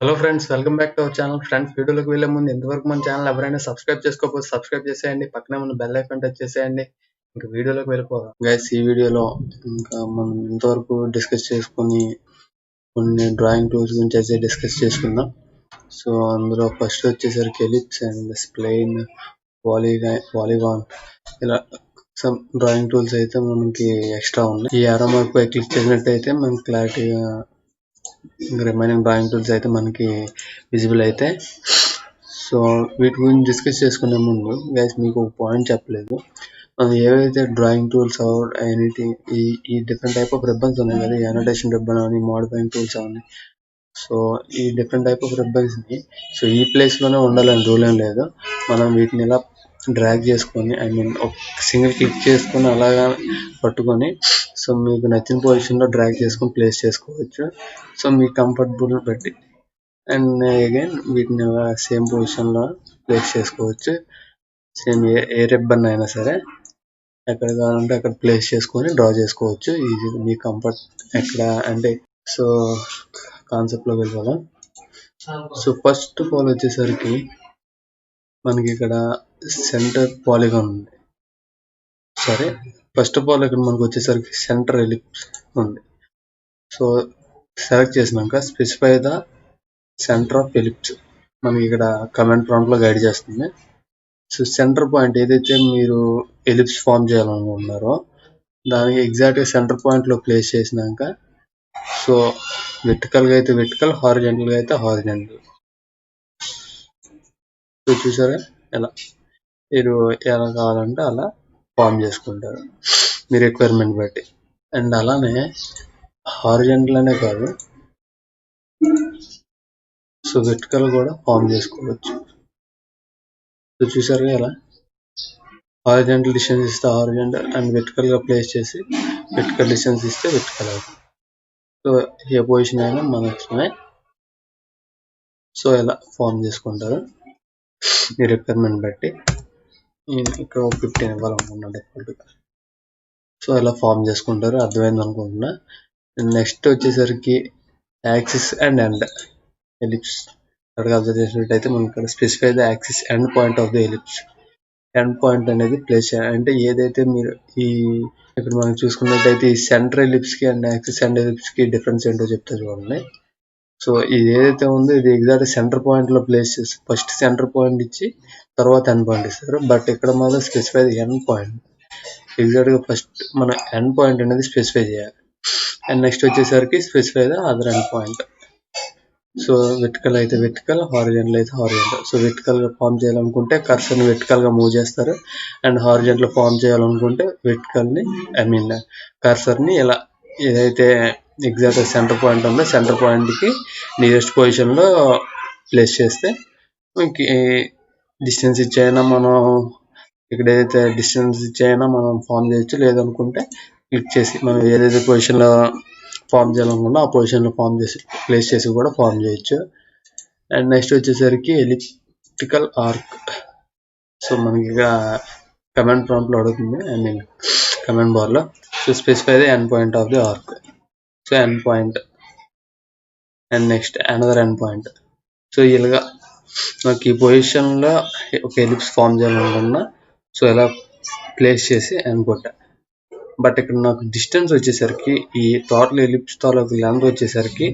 Hello friends, welcome back to our channel. Friends, వీడియోలోకి వెళ్ళే ముందు ఇంతవరకు మన ఛానల్ ఎవరైనా సబ్స్క్రైబ్ చేసుకోకపోతే సబ్స్క్రైబ్ చేసేయండి. పక్కనే ఉన్న బెల్ ఐకాన్ టచ్ చేసేయండి. ఇంకా వీడియోలోకి వెళ్ళిపోదాం. గైస్, ఈ వీడియోలో ఇంకా మనం ఇంతవరకు డిస్కస్ చేసుకుని కొన్ని డ్రాయింగ్ టూల్స్ గురించి అయితే డిస్కస్ చేసుకుందాం. సో అందులో ఫస్ట్ వచ్చేసరికి ఎలిప్స్ అండ్ స్ప్లైన్, పాలిగాన్ ఇలా సమ్ డ్రాయింగ్ టూల్స్ అయితే మనకి ఎక్స్ట్రా ఉన్నాయి. ఈ యారో మార్క్ పై క్లిక్ చేసినట్టయితే మనకి క్లారిటీగా రిమైనింగ్ డ్రాయింగ్ టూల్స్ అయితే మనకి విజిబుల్ అయితే. సో వీటి గురించి డిస్కస్ చేసుకునే ముందు గైస్ మీకు ఒక పాయింట్ చెప్పలేదు. మనం ఏవైతే డ్రాయింగ్ టూల్స్ ఎనీథింగ్ ఈ డిఫరెంట్ టైప్ ఆఫ్ రిబ్బన్స్ ఉన్నాయి కదా, యానోటేషన్ రిబ్బన్ అని, మోడిఫైయింగ్ టూల్స్ అని. సో ఈ డిఫరెంట్ టైప్ ఆఫ్ రిబ్బన్స్ని సో ఈ ప్లేస్లోనే ఉండాలని రూల్ ఏం లేదు. మనం వీటిని ఇలా డ్రాగ్ చేసుకొని ఒక సింగిల్ క్లిక్ చేసుకొని అలాగా పట్టుకొని సో మీకు నచ్చిన పొజిషన్లో డ్రాగ్ చేసుకొని ప్లేస్ చేసుకోవచ్చు. సో మీ కంఫర్టబుల్ బట్టి అండ్ అగైన్ వీటిని సేమ్ పొజిషన్లో ప్లేస్ చేసుకోవచ్చు. సేమ్ ఏ రిబ్బన్ అయినా సరే ఎక్కడ కావాలంటే అక్కడ ప్లేస్ చేసుకొని డ్రా చేసుకోవచ్చు ఈజీగా మీ కంఫర్ట్ ఎక్కడ అంటే. సో కాన్సెప్ట్లో వెళ్ళాలా. సో ఫస్ట్ ఆఫ్ ఆల్ వచ్చేసరికి మనకి ఇక్కడ సెంటర్ పాలిగాన్ ఉంది. సరే, ఫస్ట్ ఆఫ్ ఆల్ ఇక్కడ మనకు వచ్చేసరికి సెంటర్ ఎలిప్స్ ఉంది. సో సెలెక్ట్ చేసినాక specify the centre of ellipse మనకి ఇక్కడ కమెంట్ ప్రాంప్ట్లో గైడ్ చేస్తుంది. సో సెంటర్ పాయింట్ ఏదైతే మీరు ఎలిప్స్ ఫామ్ చేయాలనుకుంటున్నారో దానికి ఎగ్జాక్ట్గా సెంటర్ పాయింట్లో ప్లేస్ చేసినాక సో వెర్టికల్గా అయితే వెర్టికల్, హారిజాంటల్గా అయితే హారిజాంటల్. సో చూసారా ఎలా మీరు ఎలా కావాలంటే అలా ఫామ్ చేసుకుంటారు మీ రిక్వైర్మెంట్ బట్టి. అండ్ అలానే హారిజాంటల్ అనే కాదు, సో వెర్టికల్ కూడా ఫామ్ చేసుకోవచ్చు. సో చూసారు ఎలా హారిజాంటల్ డిస్టెన్స్ ఇస్తే హారిజాంటల్ అండ్ వెర్టికల్గా ప్లేస్ చేసి వెర్టికల్ డిస్టెన్స్ ఇస్తే వెర్టికల్ అవుతుంది. సో ఏ పొజిషన్ అయినా మన ఇష్టమే. సో ఇలా ఫామ్ చేసుకుంటారు మీ రిక్వైర్మెంట్ బట్టి. ఇక్కడ 15 ఇవ్వాలనుకున్నా డిఫాల్ట్గా. సో ఇలా ఫామ్ చేసుకుంటారు, అర్థమైంది అనుకుంటున్నా. నెక్స్ట్ వచ్చేసరికి యాక్సిస్ అండ్ ఎండ్ ఎలిప్స్ అక్కడ అబ్జర్వ్ చేసినట్టయితే మనకి ఇక్కడ specify the axis end point of the ellipse. End point అనేది ప్లేస్ చేయాలి అంటే ఏదైతే మీరు ఇక్కడ మనం చూసుకున్నట్టయితే ఈ సెంటర్ ఎలిప్స్కి అండ్ యాక్సిస్ ఎండ్ ఎలిప్స్కి డిఫరెన్స్ ఏంటో చెప్తే చూడండి. సో ఇది ఏదైతే ఉందో ఇది ఎగ్జాక్ట్ సెంటర్ పాయింట్లో ప్లేస్ చేసి ఫస్ట్ సెంటర్ పాయింట్ ఇచ్చి తర్వాత ఎండ్ పాయింట్ ఇస్తారు. బట్ ఇక్కడ మాత్రం స్పెసిఫై ద ఎండ్ పాయింట్. ఎగ్జాక్ట్గా ఫస్ట్ మన ఎండ్ పాయింట్ అనేది స్పెసిఫై చేయాలి. అండ్ నెక్స్ట్ వచ్చేసరికి specify the other end point. So vertical అయితే వెర్టికల్, హారిజాంటల్ అయితే హారిజాంటల్. సో వెర్టికల్గా ఫామ్ చేయాలనుకుంటే కర్సర్ని వెర్టికల్గా మూవ్ చేస్తారు. అండ్ హారిజాంటల్ ఫామ్ చేయాలనుకుంటే వెర్టికల్ని కర్సర్ని ఇలా ఏదైతే ఎగ్జాక్ట్ సెంటర్ పాయింట్ ఉందో సెంటర్ పాయింట్కి నియరెస్ట్ పొజిషన్లో ప్లేస్ చేస్తే మనకి డిస్టెన్స్ ఇచ్చైనా మనం ఇక్కడ ఏదైతే డిస్టెన్స్ ఇచ్చైనా మనం ఫామ్ చేయొచ్చు. లేదనుకుంటే క్లిక్ చేసి మనం ఏదైతే పొజిషన్లో ఫామ్ చేయాలనుకున్నా ఆ పొజిషన్లో ఫామ్ చేసి ప్లేస్ చేసి కూడా ఫామ్ చేయొచ్చు. అండ్ నెక్స్ట్ వచ్చేసరికి ఎలిప్టికల్ ఆర్క్. సో మనకి ఇక కమాండ్ ప్రాంప్ట్లో అడుగుతుంది, కమాండ్ బార్లో. So specify the end point of the ark. So end point and next another end point. So ఇలాగా నాకు ఈ పొజిషన్లో ఒక ఎలిప్స్ ఫామ్ చేయాలనుకున్నా సో ఇలా ప్లేస్ చేసి ఎండ్ కొట్టా. బట్ ఇక్కడ నాకు డిస్టెన్స్ వచ్చేసరికి ఈ టోటల్ ఎలిప్స్ తాలూకు లెంత్ వచ్చేసరికి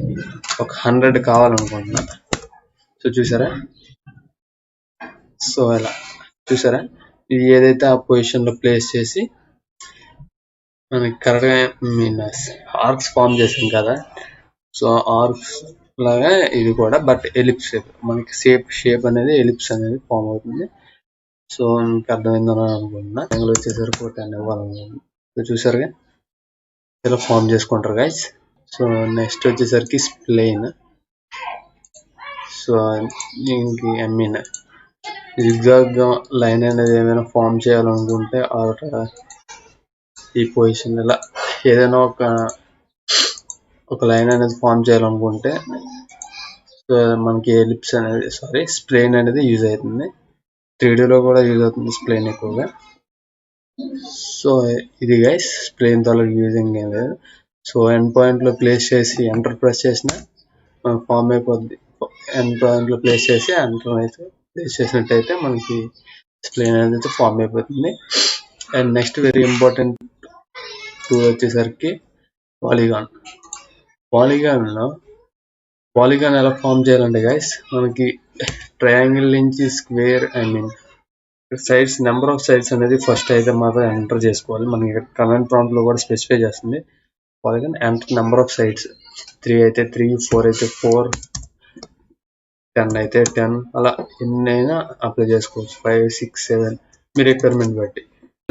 ఒక 100 కావాలనుకుంటున్నా. సో చూసారా, సో ఇలా చూసారా ఇది ఏదైతే ఆ పొజిషన్లో ప్లేస్ చేసి మనకి కరెక్ట్గా ఆర్క్స్ ఫామ్ చేసాం కదా. సో ఆర్క్స్ లాగా ఇది కూడా బట్ ఎలిప్స్ మనకి షేప్ అనేది ఎలిప్స్ అనేది ఫామ్ అవుతుంది. సో మీకు అర్థమైందని అనుకుంటున్నా. యాంగిల్ వచ్చేసరికి 10 ఇవ్వాలనుకుంటున్నా. సో చూసారుగా ఇలా ఫామ్ చేసుకుంటారు గైస్. సో నెక్స్ట్ వచ్చేసరికి స్ప్లైన్. సో దీనికి జిగ్జాగ్గా లైన్ అనేది ఏమైనా ఫామ్ చేయాలనుకుంటే ఈ పొజిషన్ ఇలా ఏదైనా ఒక లైన్ అనేది ఫామ్ చేయాలనుకుంటే సో మనకి ఎలిప్స్ అనేది స్ప్లైన్ అనేది యూజ్ అవుతుంది. 3Dలో కూడా యూజ్ అవుతుంది స్ప్లైన్ ఎక్కువగా. సో ఇది గైస్ స్ప్లైన్ తాలూకు యూజింగ్ ఏం లేదు. సో ఎండ్ పాయింట్లో ప్లేస్ చేసి ఎంటర్ ప్రెస్ చేసిన మనకు ఫామ్ అయిపోద్ది అండ్ డ్రాయింగ్లో ప్లేస్ చేసి ఎంటర్ అయితే ప్లేస్ చేసినట్టయితే మనకి స్ప్లైన్ అనేది ఫామ్ అయిపోతుంది. And next very important tool వచ్చేసరికి పాలిగాన్. పాలిగాన్ ఎలా ఫామ్ చేయాలంటే గైస్, మనకి ట్రయాంగిల్ నుంచి square sides, number of sides అనేది ఫస్ట్ అయితే మాత్రం ఎంటర్ చేసుకోవాలి. మనకి కమాండ్ ప్రాంప్ట్ లో కూడా స్పెసిఫై చేస్తుంది. Polygon enter number of sides, 3 అయితే 3, 4 అయితే 4, 10 అయితే 10, అలా ఎన్నైనా అప్లై చేసుకోవచ్చు. 5, 6, 7 మీ రిక్వైర్మెంట్ బట్టి.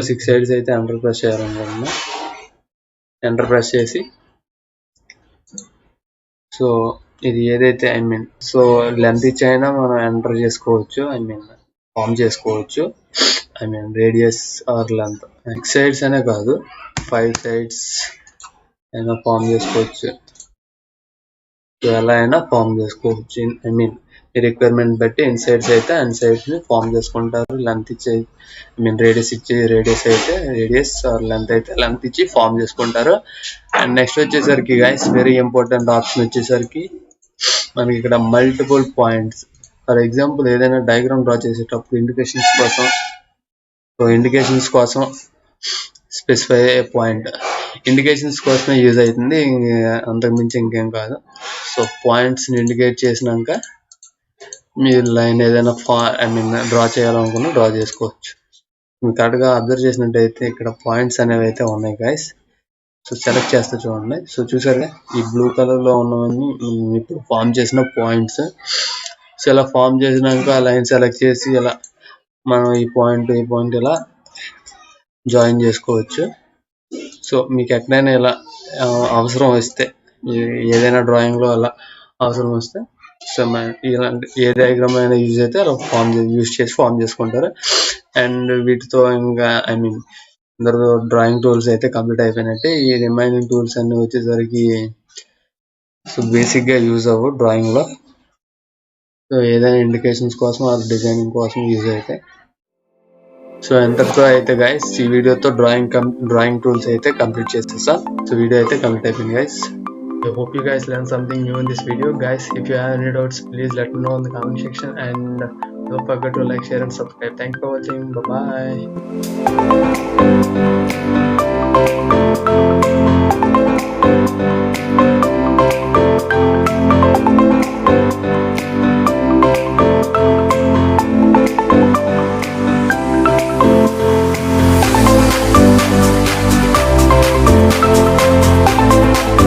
6 సైడ్స్ అయితే ఎంటర్ ప్రెస్ చేయాలనుకుంటున్నా. ఎంటర్ ప్రెస్ చేసి సో ఇది ఏదైతే సో లెంత్ ఇచ్చైనా మనం ఎంటర్ చేసుకోవచ్చు, ఫామ్ చేసుకోవచ్చు. రేడియస్ ఆర్ లెంత్ 6 సైడ్స్ అనే కాదు, 5 సైడ్స్ అయినా ఫామ్ చేసుకోవచ్చు. ఎలా అయినా ఫామ్ చేసుకోవచ్చు. మీ రిక్వైర్మెంట్ బట్టి ఇన్ సైడ్స్ అయితే అన్ సైడ్స్ ని ఫామ్ చేసుకుంటారు. లెంత్ ఇచ్చి రేడియస్ ఇచ్చి రేడియస్ అయితే రేడియస్ ఆర్ లెంత్ అయితే లెంత్ ఇచ్చి ఫామ్ చేసుకుంటారు. అండ్ నెక్స్ట్ వచ్చేసరికి గైస్ వెరీ ఇంపార్టెంట్ ఆప్షన్ వచ్చేసరికి మనకి ఇక్కడ మల్టిపుల్ పాయింట్స్. ఫర్ ఎగ్జాంపుల్ ఏదైనా డయాగ్రామ్ డ్రా చేసేటప్పుడు ఇండికేషన్స్ కోసం స్పెసిఫై అయ్యే పాయింట్ ఇండికేషన్స్ కోసమే యూజ్ అవుతుంది, అంతకుమించి ఇంకేం కాదు. సో పాయింట్స్ని ఇండికేట్ చేసినాక మీరు లైన్ ఏదైనా డ్రా చేయాలనుకున్నా డ్రా చేసుకోవచ్చు. మీరు కరెక్ట్గా అబ్జర్వ్ చేసినట్టయితే ఇక్కడ పాయింట్స్ అనేవి అయితే ఉన్నాయి గైస్. సో సెలెక్ట్ చేస్తే చూడండి. సో చూసారుగా ఈ బ్లూ కలర్లో ఉన్నవన్నీ ఇప్పుడు ఫామ్ చేసిన పాయింట్స్. సో ఇలా ఫామ్ చేసినాక లైన్ సెలెక్ట్ చేసి ఇలా మనం ఈ పాయింట్ ఇలా జాయిన్ చేసుకోవచ్చు. సో మీకు ఎక్కడైనా ఇలా అవసరం వస్తే, ఏదైనా డ్రాయింగ్లో అలా అవసరం వస్తే సో ఇలాంటి ఏ డయాగ్రామ్ అయినా యూజ్ అయితే అలా యూజ్ చేసి ఫామ్ చేసుకుంటారు. అండ్ వీటితో ఇంకా అందరూ డ్రాయింగ్ టూల్స్ అయితే కంప్లీట్ అయిపోయినట్టే. ఈ రిమైనింగ్ టూల్స్ అన్ని వచ్చేసరికి సో బేసిక్గా యూజ్ అవ్వవు డ్రాయింగ్లో. సో ఏదైనా ఇండికేషన్స్ కోసం డిజైనింగ్ కోసం యూజ్ అయితే. సో ఎంతతో అయితే గైస్ ఈ వీడియోతో డ్రాయింగ్ టూల్స్ అయితే కంప్లీట్ చేసేసా. సో వీడియో అయితే కంప్లీట్ అయిపోయింది guys. I hope you guys learned something new in this video. Guys, if you have any doubts, please let me know in the comment section, and don't forget to like, share and subscribe. Thanks for watching. Bye bye.